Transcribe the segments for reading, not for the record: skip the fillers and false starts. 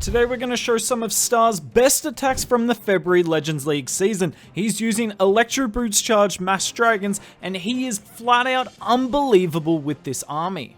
Today we're going to show some of Star's best attacks from the February Legends League season. He's using Electro Boots Charge Mass Dragons, and he is flat out unbelievable with this army.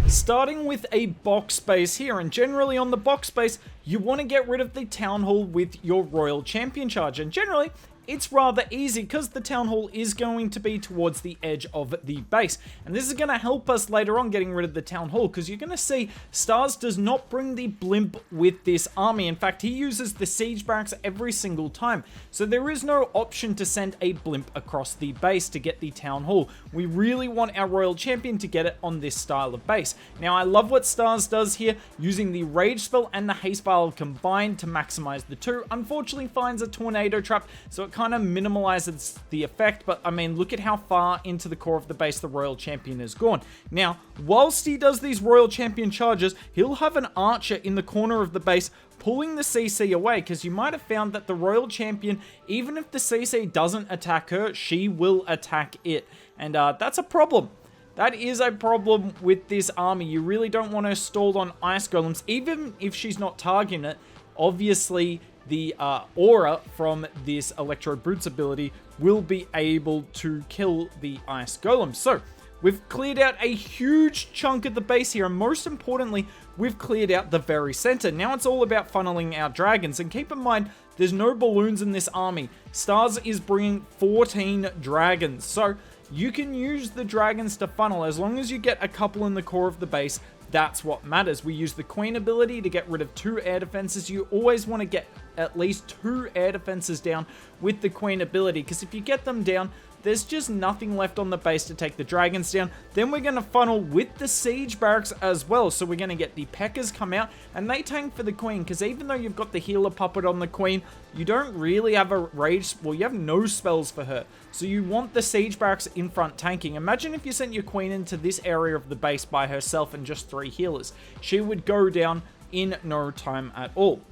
Starting with a box base here, and generally on the box base, you want to get rid of the Town Hall with your Royal Champion Charge, and generally, it's rather easy because the Town Hall is going to be towards the edge of the base. And this is going to help us later on getting rid of the Town Hall, because you're going to see Stars does not bring the blimp with this army. In fact, he uses the siege barracks every single time. So there is no option to send a blimp across the base to get the Town Hall. We really want our Royal Champion to get it on this style of base. Now, I love what Stars does here, using the Rage spell and the Haste Vial combined to maximize the two. Unfortunately, finds a Tornado Trap, so it kind of minimalizes the effect, but I mean, look at how far into the core of the base the Royal Champion has gone. Now, whilst he does these Royal Champion charges, he'll have an Archer in the corner of the base pulling the CC away, because you might have found that the Royal Champion, even if the CC doesn't attack her, she will attack it, and that's a problem. That is a problem with this army. You really don't want her stalled on Ice Golems, even if she's not targeting it. Obviously, the aura from this Electro Boots ability will be able to kill the Ice Golem. So, we've cleared out a huge chunk of the base here, and most importantly, we've cleared out the very center. Now it's all about funneling our dragons, and keep in mind, there's no balloons in this army. Stars is bringing 14 dragons, so you can use the dragons to funnel as long as you get a couple in the core of the base. That's what matters. We use the Queen ability to get rid of 2 air defenses. You always want to get at least 2 air defenses down with the Queen ability, because if you get them down, there's just nothing left on the base to take the dragons down. Then we're going to funnel with the siege barracks as well. So we're going to get the P.E.K.K.A.s come out, and they tank for the Queen, because even though you've got the healer puppet on the Queen, you don't really have a rage, well, you have no spells for her. So you want the siege barracks in front tanking. Imagine if you sent your Queen into this area of the base by herself and just 3 healers. She would go down in no time at all.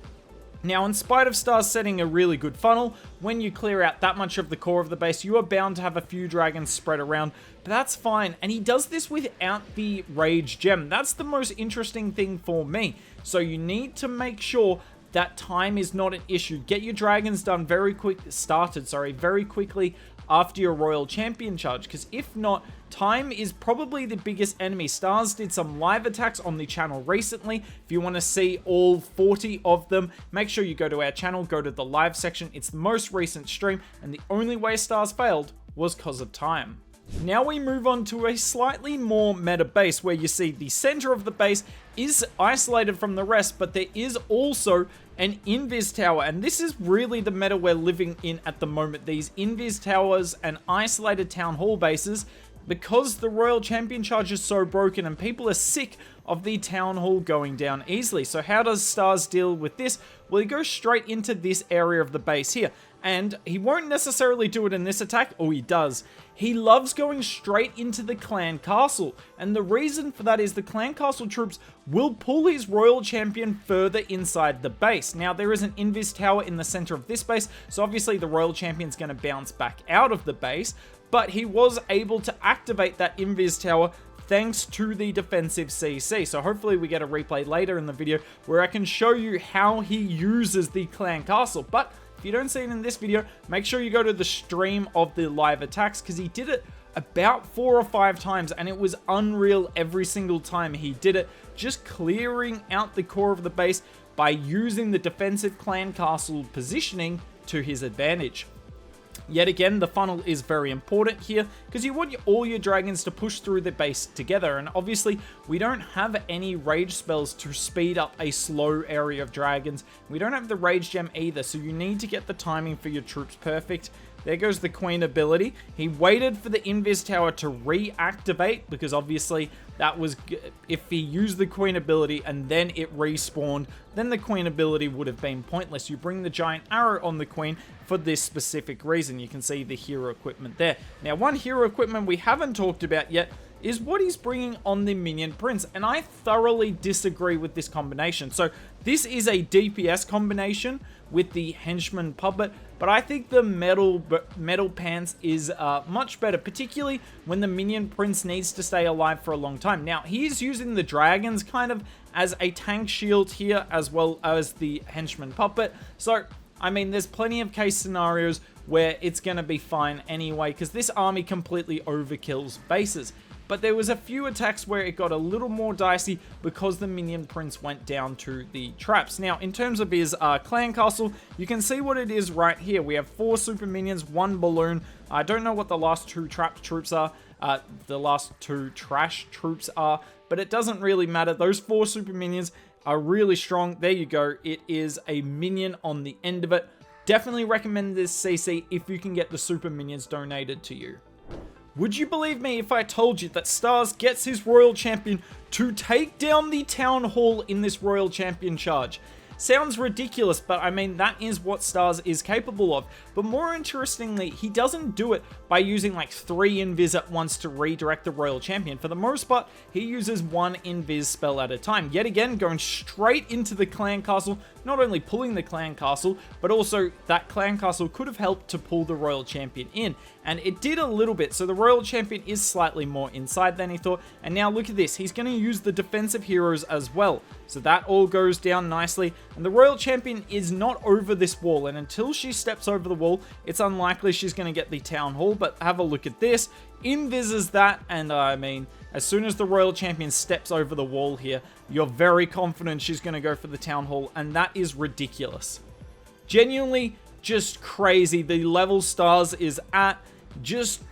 Now, in spite of Stars setting a really good funnel, when you clear out that much of the core of the base, you are bound to have a few dragons spread around, but that's fine. And he does this without the Rage Gem. That's the most interesting thing for me. So you need to make sure that time is not an issue. Get your dragons done very quickly after your Royal Champion charge, because if not, time is probably the biggest enemy. Stars did some live attacks on the channel recently. If you want to see all 40 of them, make sure you go to our channel, go to the live section. It's the most recent stream, and the only way Stars failed was because of time. Now we move on to a slightly more meta base, where you see the center of the base is isolated from the rest, but there is also an Invis Tower, and this is really the meta we're living in at the moment. These Invis Towers and isolated Town Hall bases, because the Royal Champion charge is so broken and people are sick of the Town Hall going down easily. So how does Stars deal with this? Well, he goes straight into this area of the base here, and he won't necessarily do it in this attack. Oh, he does. He loves going straight into the Clan Castle, and the reason for that is the Clan Castle troops will pull his Royal Champion further inside the base. Now, there is an Invis Tower in the center of this base, so obviously the Royal Champion's going to bounce back out of the base, but he was able to activate that Invis Tower thanks to the defensive CC. So hopefully we get a replay later in the video where I can show you how he uses the Clan Castle. But if you don't see it in this video, make sure you go to the stream of the live attacks, because he did it about 4 or 5 times, and it was unreal every single time he did it, just clearing out the core of the base by using the defensive Clan Castle positioning to his advantage. Yet again, the funnel is very important here, because you want all your dragons to push through the base together, and obviously we don't have any rage spells to speed up a slow area of dragons. We don't have the Rage Gem either, so you need to get the timing for your troops perfect. There goes the Queen ability. He waited for the Invis Tower to reactivate, because obviously that was, if he used the Queen ability and then it respawned, then the Queen ability would have been pointless. You bring the giant arrow on the Queen for this specific reason. You can see the hero equipment there. Now, one hero equipment we haven't talked about yet is what he's bringing on the Minion Prince, and I thoroughly disagree with this combination. So this is a DPS combination with the Henchman Puppet, but I think the metal pants is much better, particularly when the minion prince needs to stay alive for a long time. Now, he's using the dragons kind of as a tank shield here, as well as the henchman puppet. So, I mean, there's plenty of case scenarios where it's going to be fine anyway, because this army completely overkills bases. But there was a few attacks where it got a little more dicey because the minion prince went down to the traps. Now, in terms of his clan castle, you can see what it is right here. We have 4 super minions, 1 balloon. I don't know what the last 2 trap troops are. The last 2 trash troops are, but it doesn't really matter. Those 4 super minions are really strong. There you go. It is a minion on the end of it. Definitely recommend this CC if you can get the super minions donated to you. Would you believe me if I told you that Stars gets his Royal Champion to take down the Town Hall in this Royal Champion charge? Sounds ridiculous, but I mean, that is what Stars is capable of. But more interestingly, he doesn't do it by using like 3 invis at once to redirect the Royal Champion. For the most part, he uses 1 invis spell at a time. Yet again, going straight into the clan castle, not only pulling the clan castle, but also that clan castle could have helped to pull the Royal Champion in. And it did a little bit, so the Royal Champion is slightly more inside than he thought. And now look at this, he's going to use the defensive heroes as well. So that all goes down nicely. And the Royal Champion is not over this wall, and until she steps over the wall, it's unlikely she's going to get the Town Hall. But have a look at this, invises that, and I mean, as soon as the Royal Champion steps over the wall here, you're very confident she's going to go for the Town Hall, and that is ridiculous. Genuinely just crazy. The level Stars is at, just,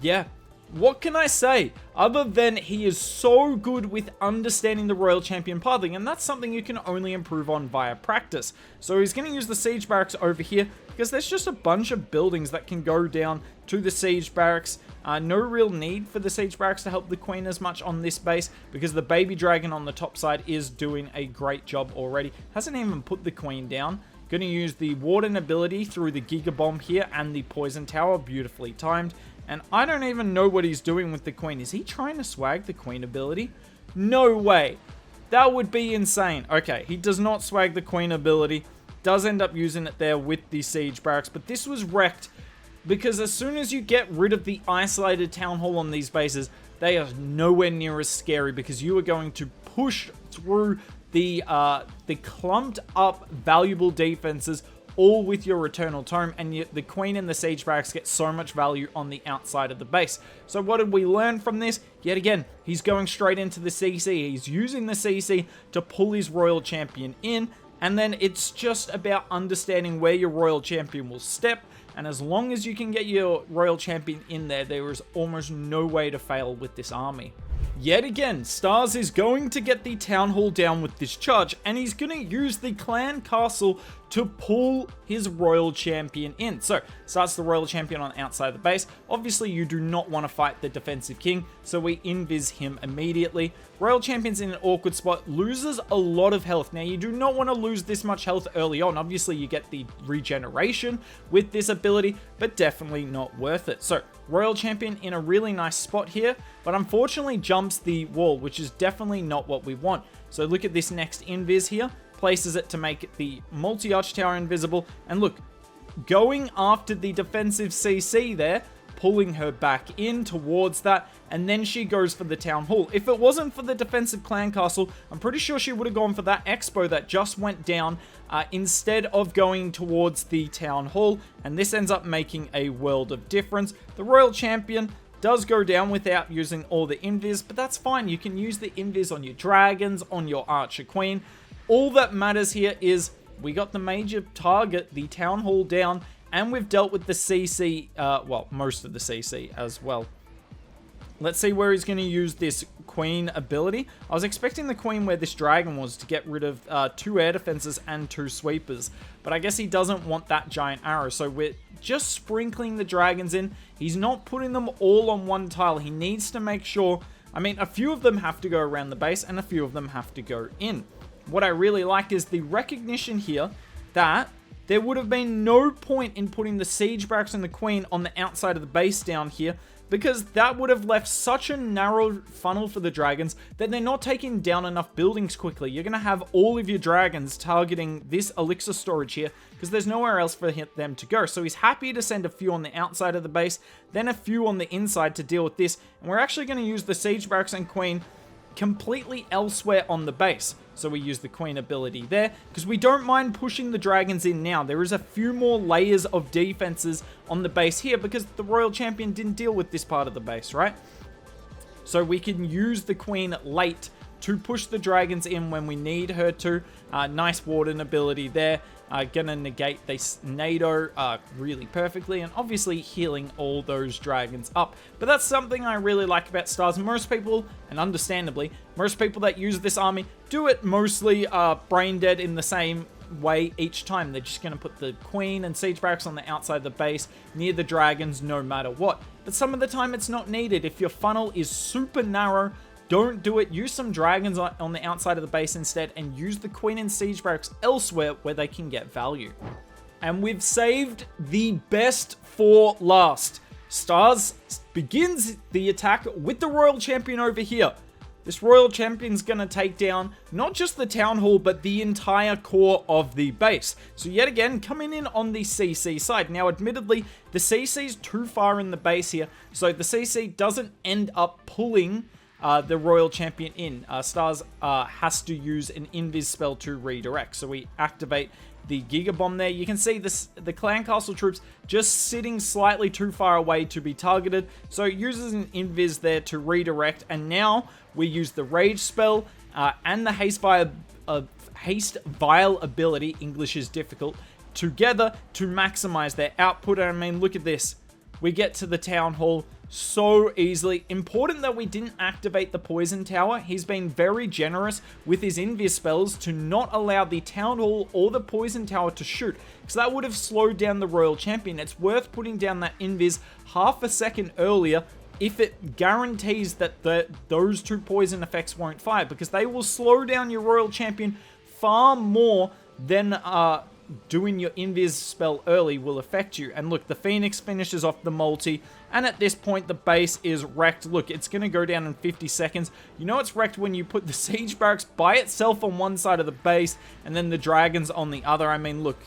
yeah. What can I say other than he is so good with understanding the Royal Champion pathing, and that's something you can only improve on via practice. So he's going to use the Siege Barracks over here because there's just a bunch of buildings that can go down to the Siege Barracks. No real need for the Siege Barracks to help the Queen as much on this base because the Baby Dragon on the top side is doing a great job already. Hasn't even put the Queen down. Going to use the Warden ability through the Giga Bomb here and the Poison Tower, beautifully timed. And I don't even know what he's doing with the Queen. Is he trying to swag the Queen ability? No way. That would be insane. Okay, he does not swag the Queen ability. Does end up using it there with the Siege Barracks. But this was wrecked because as soon as you get rid of the isolated Town Hall on these bases, they are nowhere near as scary because you are going to push through the clumped up valuable defenses all with your Eternal Tome, and the Queen and the Siege Barracks get so much value on the outside of the base. So what did we learn from this? Yet again, he's going straight into the CC. He's using the CC to pull his Royal Champion in, and then it's just about understanding where your Royal Champion will step, and as long as you can get your Royal Champion in there, there is almost no way to fail with this army. Yet again, Stars is going to get the Town Hall down with this charge, and he's going to use the Clan Castle to pull his Royal Champion in. So, starts the Royal Champion on outside the base. Obviously, you do not want to fight the defensive king, so we invis him immediately. Royal Champion's in an awkward spot, loses a lot of health. Now, you do not want to lose this much health early on. Obviously, you get the regeneration with this ability, but definitely not worth it. So, Royal Champion in a really nice spot here, but unfortunately jumps the wall, which is definitely not what we want. So look at this next invis here, places it to make the multi-arch tower invisible, and look, going after the defensive CC there, pulling her back in towards that, and then she goes for the Town Hall. If it wasn't for the defensive clan castle, I'm pretty sure she would have gone for that expo that just went down instead of going towards the Town Hall, and this ends up making a world of difference. The Royal Champion does go down without using all the invis, but that's fine. You can use the invis on your dragons, on your Archer Queen. All that matters here is we got the major target, the Town Hall, down, and we've dealt with the CC, well, most of the CC as well. Let's see where he's going to use this Queen ability. I was expecting the Queen where this dragon was to get rid of 2 air defenses and 2 sweepers, but I guess he doesn't want that giant arrow, so we're just sprinkling the dragons in. He's not putting them all on one tile. He needs to make sure, I mean, a few of them have to go around the base and a few of them have to go in. What I really like is the recognition here that there would have been no point in putting the Siege Barracks and the Queen on the outside of the base down here, because that would have left such a narrow funnel for the dragons that they're not taking down enough buildings quickly. You're going to have all of your dragons targeting this elixir storage here because there's nowhere else for them to go. So he's happy to send a few on the outside of the base, then a few on the inside to deal with this. And we're actually going to use the siege barracks and queen completely elsewhere on the base. So we use the queen ability there because we don't mind pushing the dragons in now. There is a few more layers of defenses on the base here because the royal champion didn't deal with this part of the base, right? So we can use the queen late to push the dragons in when we need her to. Nice warden ability there. Gonna negate this NATO really perfectly, and obviously healing all those dragons up. But that's something I really like about Stars. Most people, and understandably, most people that use this army do it mostly brain dead in the same way each time. They're just gonna put the queen and siege barracks on the outside of the base near the dragons no matter what. But some of the time it's not needed. If your funnel is super narrow, don't do it. Use some dragons on the outside of the base instead, and use the queen and siege barracks elsewhere where they can get value. And we've saved the best for last. Stars begins the attack with the royal champion over here. This royal champion's going to take down not just the town hall, but the entire core of the base. So yet again, coming in on the CC side. Now, admittedly, the CC's too far in the base here, so the CC doesn't end up pulling the royal champion in. Stars has to use an invis spell to redirect. So we activate the Giga Bomb there. You can see this, the clan castle troops just sitting slightly too far away to be targeted. So it uses an invis there to redirect. And now we use the rage spell and the haste vial ability, English is difficult, together to maximize their output. I mean, look at this. We get to the town hall so easily. Important that we didn't activate the poison tower. He's been very generous with his invis spells to not allow the town hall or the poison tower to shoot, because that would have slowed down the royal champion. It's worth putting down that invis half a second earlier if it guarantees that those two poison effects won't fire, because they will slow down your royal champion far more than doing your invis spell early will affect you. And look, the Phoenix finishes off the multi, and at this point the base is wrecked. Look, it's going to go down in 50 seconds. You know it's wrecked when you put the siege barracks by itself on one side of the base and then the dragons on the other. I mean, look,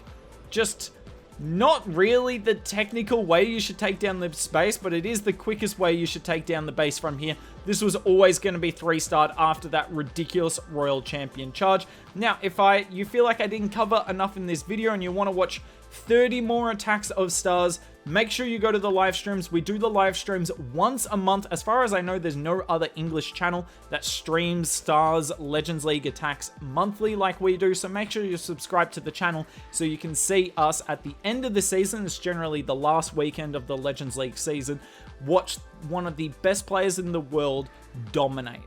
just not really the technical way you should take down this base, but it is the quickest way you should take down the base from here. This was always going to be 3-starred after that ridiculous royal champion charge. Now, if you feel like I didn't cover enough in this video and you want to watch 30 more attacks of Stars, make sure you go to the live streams. We do the live streams once a month. As far as I know, there's no other English channel that streams Stars Legends League attacks monthly like we do. So make sure you subscribe to the channel so you can see us at the end of the season. It's generally the last weekend of the Legends League season. Watch one of the best players in the world dominate.